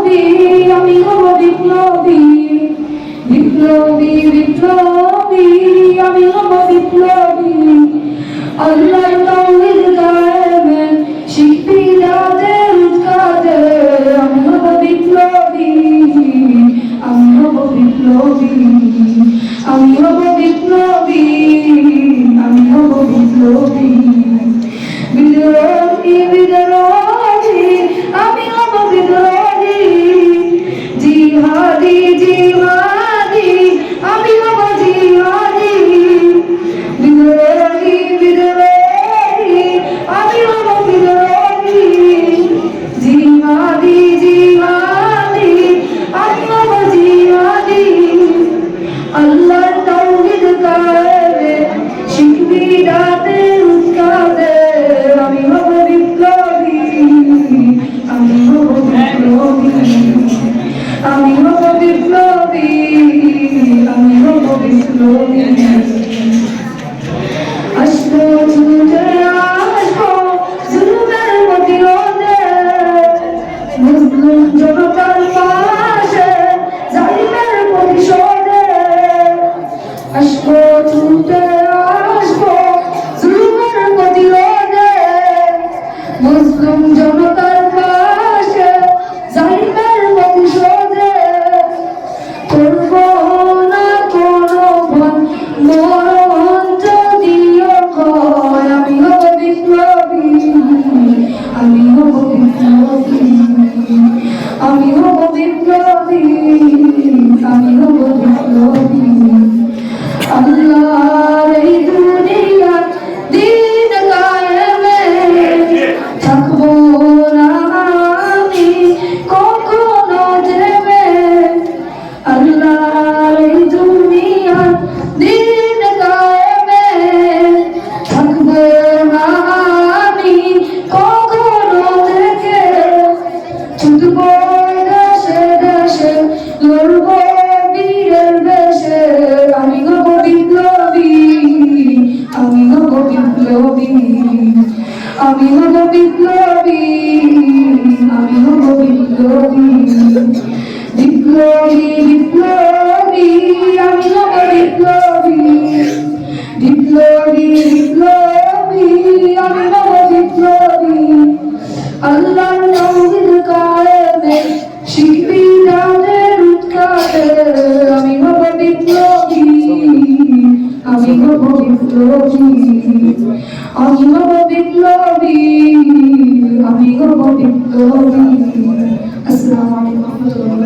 বিপ্লবী, আমি হব বিপ্লবী, বিপ্লবী বিপ্লবী, আমি হব বিপ্লবী। আল্লাহর তাওহীদ কায়েমে শিখবি যাদের উৎখাতে, আমি হব বিপ্লবী, আমি হব বিপ্লবী, আমি হব বিপ্লবী, আমি হব বিপ্লবী। বিদ্রোহী বিদ্রোহী, আমি হব বিদ্রোহী, জিহাদি জিহাদি, আমি হব জিহাদি। বিদ্রোহী বিদ্রোহী, আমি হব বিদ্রোহী, জিহাদি জিহাদি, আমি হব জিহাদি। আল্লাহর তাওহীদ কায়েমে শিখবি যাদের উৎখাতে, আমি হব বিপ্লবী, আমি হব বিপ্লবী, আমি হব বিপ্লবী, আমি হব বিপ্লবী। আসবো ছুটে আসবো জুলুমের প্রতিরোধে, মুসলিম জনতার পাশে জালিমের প্রতিশোধে। আসবো ছুটে আসবো জুলুমের প্রতিরোধে, মুসলিম জনতার পাশে জালিমের প্রতিশোধে। করবো না কোনো ভয়, মরণ যদিও হয়, আমি হব বিপ্লবী, আমি হব বিপ্লবী, আমি হব বিপ্লবী, আমি হব বিপ্লবী। আল্লাহর এই দুনিয়া দিন কায়েমে থাকবো না আমি কখনো থেমে। আল্লাহর এই দুনিয়া দিন কায়েমে থাকবো না আমি কখনো থেকে। ছুটবো দেশে দেশে, লড়বো বীরের বেশে, আমি হব বিপ্লবী, আমি হব বিপ্লবী, আমি হব বিপ্লবী, আমি হব বিপ্লবী। বিপ্লবী বিপ্লবী, আমি হব বিপ্লবী, বিপ্লবী বিপ্লবী, আমি হব বিপ্লবী। আল্লাহর তাওহীদ কায়েমে শিখবি যাদের উৎখাতে, আমি হব বিপ্লবী, আমি হব বিপ্লবী, আমি হব বিপ্লবী, আমি হব বিপ্লবী। আসসালামু আলাইকুম।